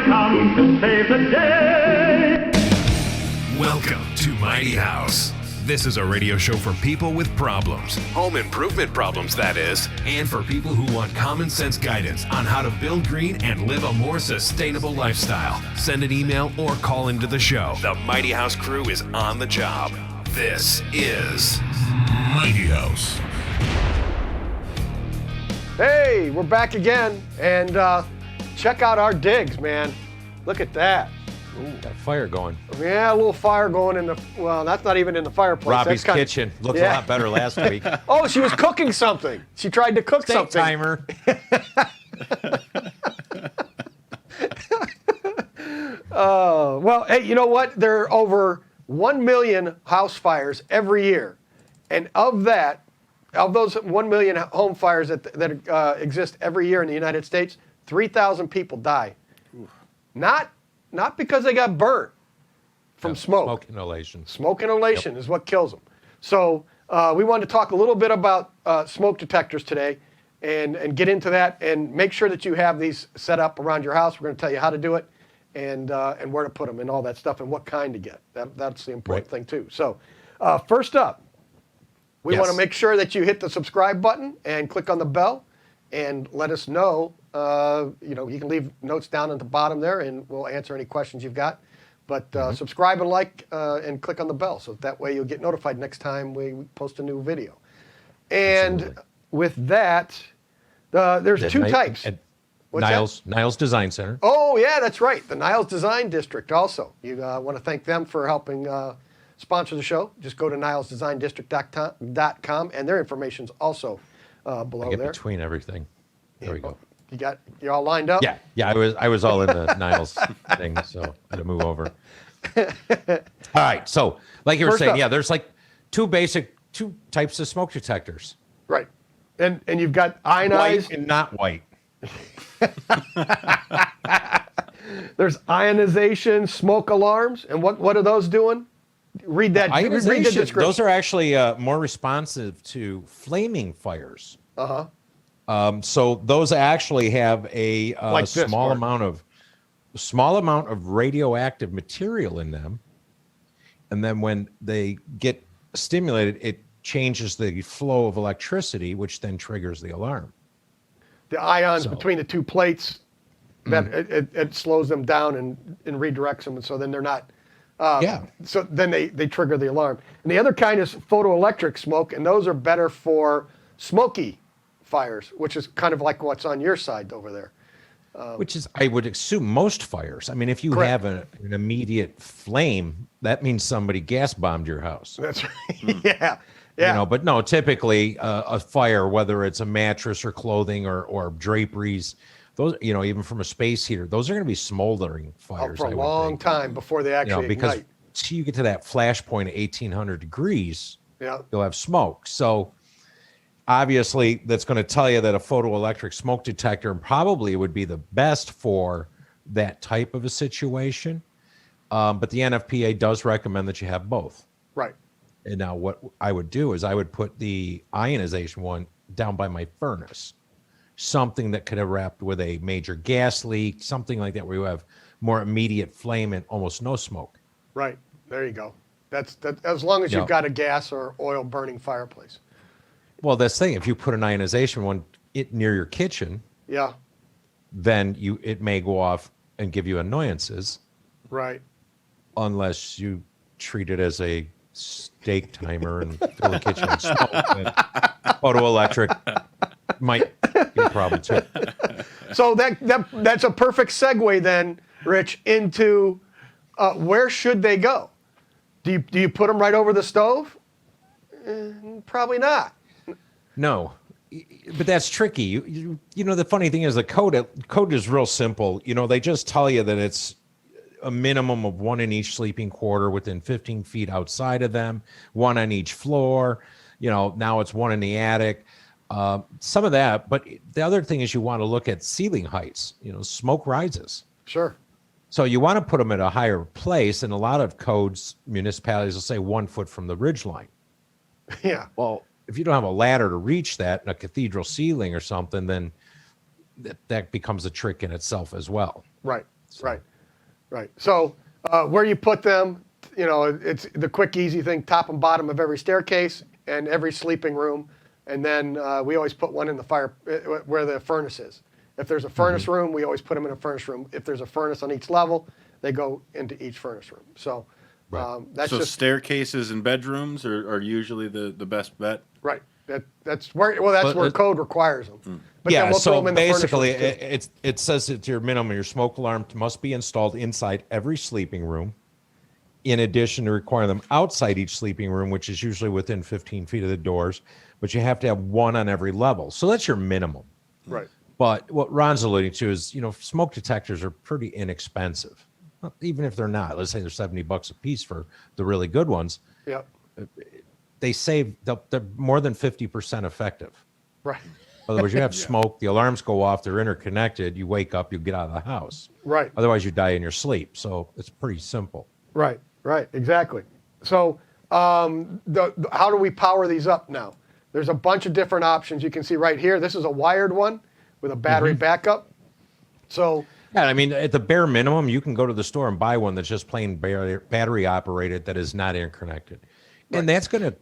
come to save the day. Welcome to Mighty House. This is a radio show for people with problems, home improvement problems, that is, and for people who want common sense guidance on how to build green and live a more sustainable lifestyle. Send an email or call into the show. The Mighty House crew is on the job. This is Mighty House. Hey, we're back again, and check out our digs, man. Look at that. Ooh, got a fire going. Yeah, a little fire going in the, well, that's not even in the fireplace. Robbie's that's kitchen. Looked a lot better last week. Oh, she was cooking something. She tried to cook Steak something. timer. Well, hey, you know what? There are over 1 million house fires every year. And of those 1 million home fires that exist every year in the United States, 3,000 people die. Oof. Not because they got burnt from smoke. Smoke inhalation. Smoke inhalation is what kills them. So we wanted to talk a little bit about smoke detectors today and get into that and make sure that you have these set up around your house. We're going to tell you how to do it and where to put them and all that stuff and what kind to get. That's the important thing too. So first up, we want to make sure that you hit the subscribe button and click on the bell and let us know. You can leave notes down at the bottom there, and we'll answer any questions you've got. But subscribe and like and click on the bell, so that way you'll get notified next time we post a new video. And with that, there's two types. Niles Design Center. Oh, yeah, that's right. The Niles Design District also. You want to thank them for helping sponsor the show. Just go to nilesdesigndistrict.com, and their information's also below there. Between everything. There we go. You're all lined up? Yeah. I was all in the Niles thing, so I had to move over. All right. So, like you were saying, there's like two types of smoke detectors. Right. And you've got ionized and not white. There's ionization, smoke alarms, and what are those doing? Read that. Read the description. Those are actually more responsive to flaming fires. So those actually have a small amount of radioactive material in them, and then when they get stimulated, it changes the flow of electricity, which then triggers the alarm. The ions between the two plates, that it slows them down and redirects them, and so then they're not. So then they trigger the alarm. And the other kind is photoelectric smoke, and those are better for smoky fires, which is kind of like what's on your side over there. Which is, I would assume, most fires. I mean, if you have an immediate flame, that means somebody gas bombed your house. That's right. Yeah. But no, typically a fire, whether it's a mattress or clothing or draperies, those, even from a space heater, those are going to be smoldering fires. For a long time before they actually because ignite. Till you get to that flash point of 1,800 degrees, you'll have smoke. So obviously, that's going to tell you that a photoelectric smoke detector probably would be the best for that type of a situation. But the NFPA does recommend that you have both. Right. And now what I would do is I would put the ionization one down by my furnace, something that could erupt with a major gas leak, something like that, where you have more immediate flame and almost no smoke. Right. There you go. That's as long as you've got a gas or oil burning fireplace. Well, that's the thing. If you put an ionization one near your kitchen, then it may go off and give you annoyances. Right. Unless you treat it as a steak timer and fill the kitchen with smoke. Photoelectric might be a problem too. So that's a perfect segue then, Rich, into where should they go? Do you put them right over the stove? Probably not. No, but that's tricky. You know, the funny thing is the code is real simple. They just tell you that it's a minimum of one in each sleeping quarter within 15 feet outside of them, one on each floor. Now it's one in the attic. Some of that, but the other thing is you want to look at ceiling heights. Smoke rises. Sure. So you want to put them at a higher place, and a lot of codes, municipalities will say 1 foot from the ridge line. Yeah. Well, if you don't have a ladder to reach that in a cathedral ceiling or something, then that becomes a trick in itself as well. Right. Right. Right. So where you put them, it's the quick, easy thing, top and bottom of every staircase and every sleeping room. And then we always put one in the fire where the furnace is. If there's a furnace room, we always put them in a furnace room. If there's a furnace on each level, they go into each furnace room. So that's so just staircases and bedrooms are usually the best bet. right. That's where code requires them. But Yeah, then we'll throw so them in the furnace basically, rooms, too. it says it's your minimum. Your smoke alarm must be installed inside every sleeping room, in addition to requiring them outside each sleeping room, which is usually within 15 feet of the doors, but you have to have one on every level. So that's your minimum. Right. But what Ron's alluding to is, smoke detectors are pretty inexpensive. Even if they're not, let's say they're $70 a piece for the really good ones, Yep. they're more than 50% effective. Right. Otherwise, you have smoke, the alarms go off, they're interconnected, you wake up, you get out of the house. Right. Otherwise, you die in your sleep. So it's pretty simple. Right. Right. Exactly. So how do we power these up now? There's a bunch of different options. You can see right here. This is a wired one with a battery backup. So Yeah, I mean, at the bare minimum, you can go to the store and buy one that's just plain battery operated that is not interconnected. And that's going to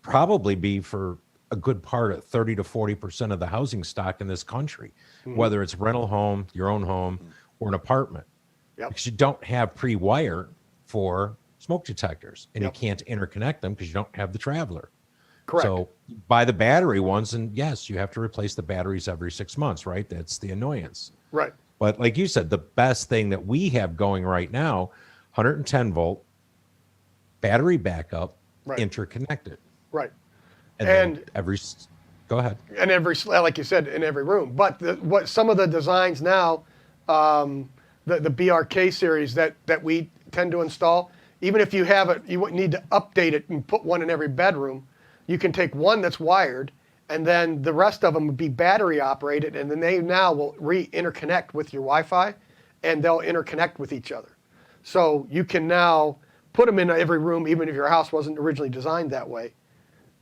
probably be for a good part of 30 to 40% of the housing stock in this country, whether it's rental home, your own home, or an apartment. Yep. Because you don't have pre-wire for smoke detectors, and Yep. you can't interconnect them because you don't have the traveler. correct. So buy the battery ones, and yes, you have to replace the batteries every 6 months, right? That's the annoyance. Right. But like you said, the best thing that we have going right now, 110 volt, battery backup, Right. interconnected. Right. And, And- then go ahead. And like you said, in every room. But what some of the designs now, the BRK series that we tend to install, even if you have it, you wouldn't need to update it and put one in every bedroom. You can take one that's wired, and then the rest of them would be battery operated, and then they now will interconnect with your Wi-Fi, and they'll interconnect with each other. So you can now put them in every room, even if your house wasn't originally designed that way,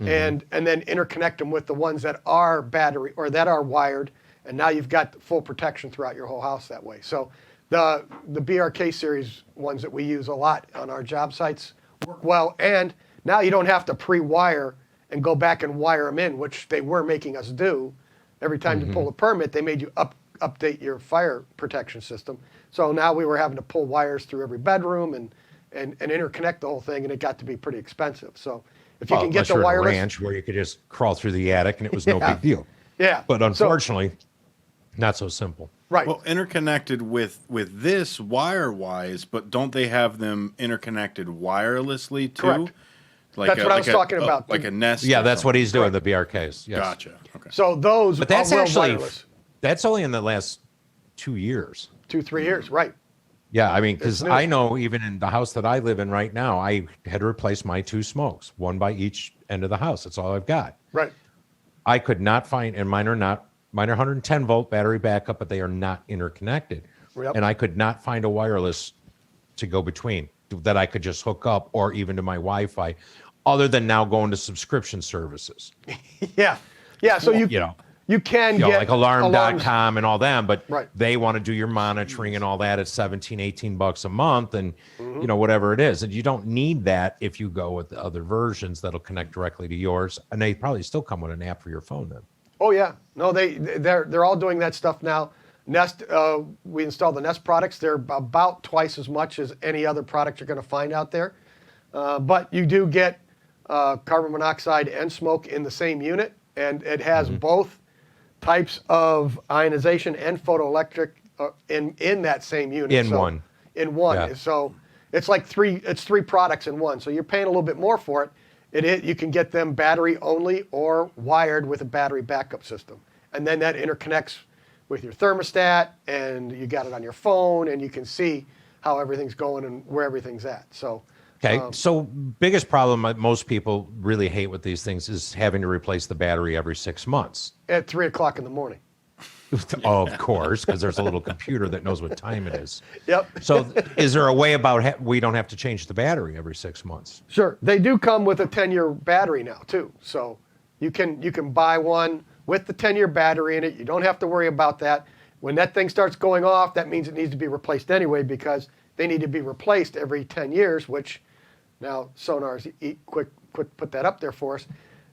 and then interconnect them with the ones that are battery or that are wired, and now you've got full protection throughout your whole house that way. So the BRK series ones that we use a lot on our job sites work well, and now you don't have to pre-wire and go back and wire them in, which they were making us do. Every time you pull a permit, they made you update your fire protection system. So now we were having to pull wires through every bedroom and interconnect the whole thing, and it got to be pretty expensive. So if you can get Unless the you're in a wireless, ranch where you could just crawl through the attic and it was no Yeah. big deal. yeah. But So- unfortunately, not so simple. right. Well, interconnected with this wire-wise, but don't they have them interconnected wirelessly too? Correct. That's what I was talking about. Like a Nest. Yeah, or that's what something. he's doing, the BRKs. Yes. Gotcha. Okay. So those But that's are actually, wireless. that's only in the last 2 years. 2-3 years, right? Yeah, I mean, because new. I know even in the house that I live in right now, I had to replace my 2 smokes, one by each end of the house. That's all I've got. Right. I could not find, and mine are 110 volt battery backup, but they are not interconnected. Yep. And I could not find a wireless to go between that I could just hook up or even to my Wi-Fi, other than now going to subscription services. Yeah. Yeah. So you can get Like alarm.com and all them, but Right. they want to do your monitoring and all that at 17, $18 a month and whatever it is. And you don't need that if you go with the other versions that'll connect directly to yours. And they probably still come with an app for your phone then. Oh yeah, no, they're all doing that stuff now. Nest, we installed the Nest products. They're about twice as much as any other product you're going to find out there. But you do get carbon monoxide and smoke in the same unit, and it has both types of ionization and photoelectric in that same unit. In one. In one. Yeah. So it's like three products in one. So you're paying a little bit more for it. You can get them battery only or wired with a battery backup system. And then that interconnects with your thermostat, and you got it on your phone, and you can see how everything's going and where everything's at. So, Okay. So biggest problem that most people really hate with these things is having to replace the battery every 6 months. at 3:00 in the morning. Of course, because there's a little computer that knows what time it is. Yep. So is there a way about we don't have to change the battery every 6 months? Sure. They do come with a 10-year battery now too. So you can buy one with the 10-year battery in it. You don't have to worry about that. When that thing starts going off, that means it needs to be replaced anyway, because they need to be replaced every 10 years, which now Sonar's quick put that up there for us.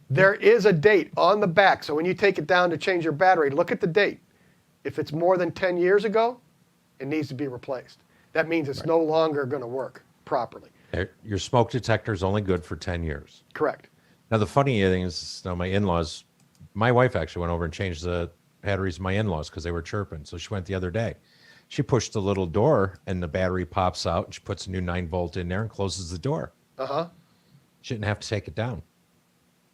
There is a date on the back. So when you take it down to change your battery, look at the date. If it's more than 10 years ago, it needs to be replaced. That means it's no longer going to work properly. Your smoke detector is only good for 10 years. Correct. Now, the funny thing is, now my in-laws, my wife actually went over and changed the batteries of my in-laws because they were chirping. So she went the other day. She pushed the little door and the battery pops out and she puts a new 9-volt in there and closes the door. Uh-huh. She didn't have to take it down.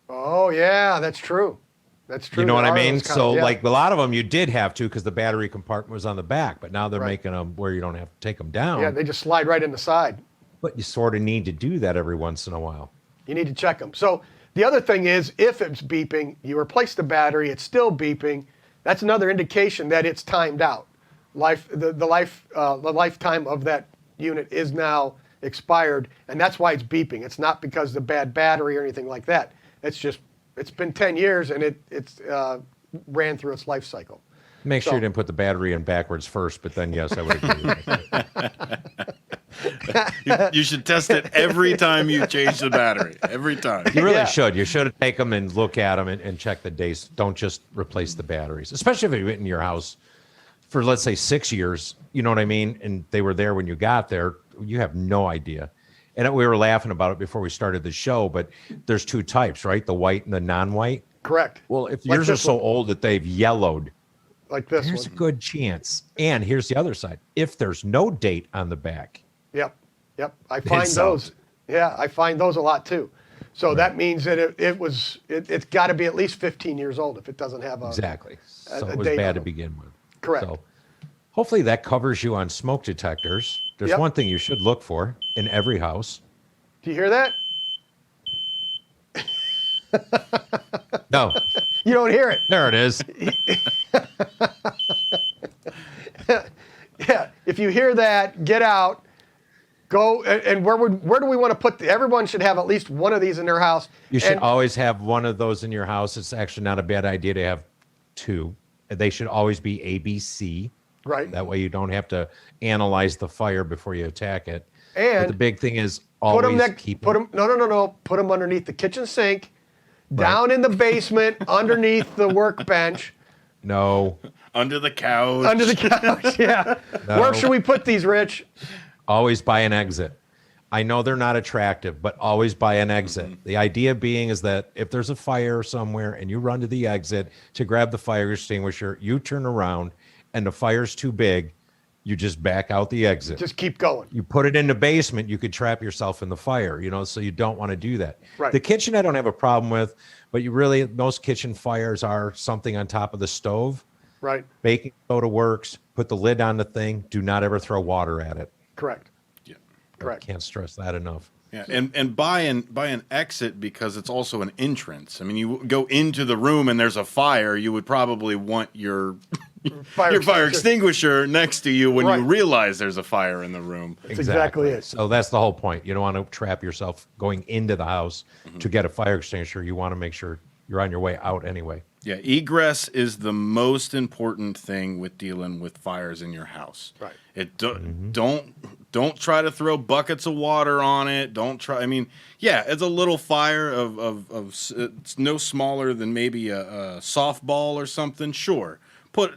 Oh, yeah, that's true. That's true. You know what There I are mean? those kinds, So yeah. like a lot of them you did have to because the battery compartment was on the back, but now they're Right. making them where you don't have to take them down. Yeah, they just slide right in the side. But you sort of need to do that every once in a while. You need to check them. So the other thing is, if it's beeping, you replace the battery, it's still beeping, that's another indication that it's timed out. The lifetime of that unit is now expired, and that's why it's beeping. It's not because of the bad battery or anything like that. It's just, it's been 10 years and it's ran through its life cycle. Make sure So- you didn't put the battery in backwards first, but then yes, I would agree with that. You should test it every time you change the battery. Every time. You really Yeah. should. You should take them and look at them and check the dates. Don't just replace the batteries, especially if you've been in your house for, let's say, 6 years. You know what I mean? And they were there when you got there. You have no idea. And we were laughing about it before we started the show, but there's two types, right? The white and the non-white. Correct. Well, if Like yours are this so one. old that they've yellowed, Like this there's a one. good chance. And here's the other side. If there's no date on the back, Yep. I find It's those. out. Yeah, I find those a lot too. So that means that it's got to be at least 15 years old if it doesn't have a. exactly. So a it was date on bad to them. begin with. Correct. So hopefully that covers you on smoke detectors. There's Yep. one thing you should look for in every house. Do you hear that? No, You don't hear it. there it is. Yeah. If you hear that, get out. Go and where do we want to put everyone should have at least one of these in their house. You should And- always have one of those in your house. It's actually not a bad idea to have two. They should always be ABC. Right. That way you don't have to analyze the fire before you attack it. But And the big thing is put them always keep put them no. Put them underneath the kitchen sink, down in the basement, underneath the workbench, No, Under the couch. under the couch. Yeah. No. Where should we put these, Rich? always buy an exit. I know they're not attractive, but always buy an exit. The idea being is that if there's a fire somewhere and you run to the exit to grab the fire extinguisher, you turn around and the fire's too big, you just back out the exit. Just keep going. You put it in the basement, you could trap yourself in the fire, so you don't want to do that. Right. The kitchen I don't have a problem with, but most kitchen fires are something on top of the stove. Right. Baking soda works, put the lid on the thing, do not ever throw water at it. Correct. Yeah. Correct. Can't stress that enough. Yeah, and buy an exit because it's also an entrance. I mean, you go into the room and there's a fire, you would probably want your fire extinguisher next to you when Right. you realize there's a fire in the room. That's exactly it. So that's the whole point. You don't want to trap yourself going into the house Mm-hmm. to get a fire extinguisher. You want to make sure you're on your way out anyway. Yeah, egress is the most important thing with dealing with fires in your house. Right. Don't try to throw buckets of water on it. Don't try. I mean, yeah, it's a little fire it's no smaller than maybe a softball or something. Sure, put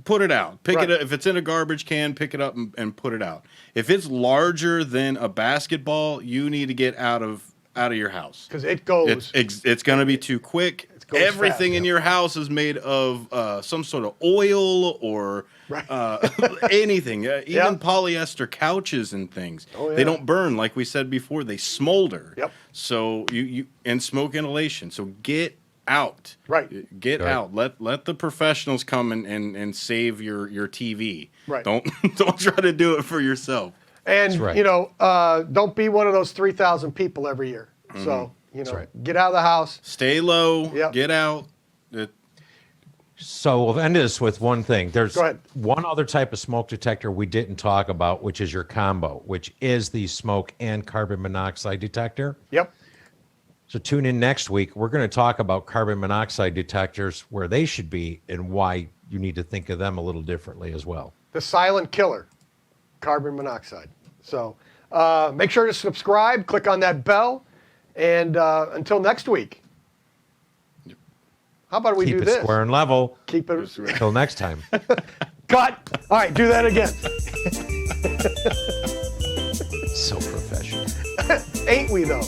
it out. Pick Right. it up. If it's in a garbage can, pick it up and put it out. If it's larger than a basketball, you need to get out of your house. Because it goes. It's going to be too quick. goes Everything fast, in yeah. your house is made of some sort of oil or anything. Even Yep. polyester couches and things. Oh, They yeah. don't burn like we said before. They smolder. Yep. So you and smoke inhalation. So get out. Right. Get Right. out. Let the professionals come and save your TV. Right. Don't try to do it for yourself. And, That's right. don't be one of those 3,000 people every year. So, right. get out of the house. Stay low. Yep. Get out. So we'll end this with one thing. There's Go ahead. one other type of smoke detector we didn't talk about, which is your combo, which is the smoke and carbon monoxide detector. Yep. So tune in next week. We're going to talk about carbon monoxide detectors, where they should be and why you need to think of them a little differently as well. The silent killer, carbon monoxide. So make sure to subscribe, click on that bell, and until next week. How about we Keep do it this? square and level. Keep it. Until next time. Cut. All right, do that again. So professional. Ain't we though?